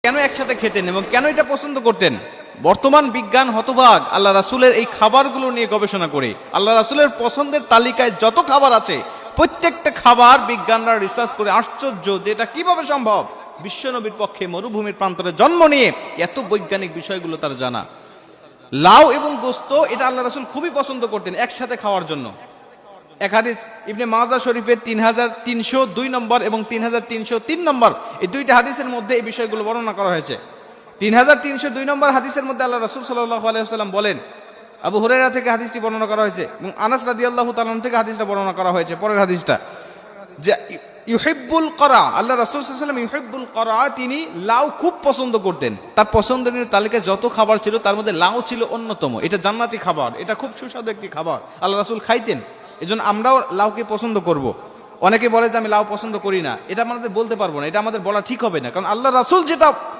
কেন একসাথে খেতেন এবং কেন এটা পছন্দ করতেন? বর্তমান বিজ্ঞান হতভাগ আল্লাহ রাসূলের এই খাবারগুলো নিয়ে গবেষণা করে। আল্লাহ রাসূলের পছন্দের তালিকায় যত খাবার আছে প্রত্যেকটা খাবার বিজ্ঞানরা রিসার্চ করে আশ্চর্য যে এটা কিভাবে সম্ভব। বিশ্বনবীর পক্ষে মরুভূমির প্রান্তরে জন্ম নিয়ে এত বৈজ্ঞানিক বিষয়গুলো তার জানা। লাউ এবং গোস্ত এটা আল্লাহ রাসূল খুবই পছন্দ করতেন একসাথে খাওয়ার জন্য। এক হাদিস ইবনে মাজা শরীফের 3302 নম্বর এবং 3303 নম্বর, এই দুইটা হাদিসের মধ্যে এই বিষয়গুলো বর্ণনা করা হয়েছে। 3302 নম্বর হাদিসের মধ্যে আল্লাহ রাসূল সাল্লাল্লাহু আলাইহি ওয়াসাল্লাম বলেন, আবু হুরায়রা থেকে হাদিসটি বর্ণনা করা হয়েছে এবং আনাস রাদিয়াল্লাহু তাআলা থেকে হাদিসটা বর্ণনা করা হয়েছে। পরের হাদিসটা যে ইউহিব্বুল করা, আল্লাহ রাসূল সাল্লাল্লাহু আলাইহি ওয়াসাল্লাম ইউহিব্বুল করা, তিনি লাউ খুব পছন্দ করতেন। তার পছন্দের তালিকায় যত খাবার ছিল তার মধ্যে লাউ ছিল অন্যতম। এটা জান্নাতি খাবার, এটা খুব সুস্বাদু একটি খাবার, আল্লাহ রাসূল খাইতেন। এজন্য আমরাও লাউকে পছন্দ করব। অনেকে বলে যে আমি লাউ পছন্দ করি না, এটা আমাদের বলতে পারবো না, এটা আমাদের বলা ঠিক হবে না, কারণ আল্লাহ রাসূল যেটা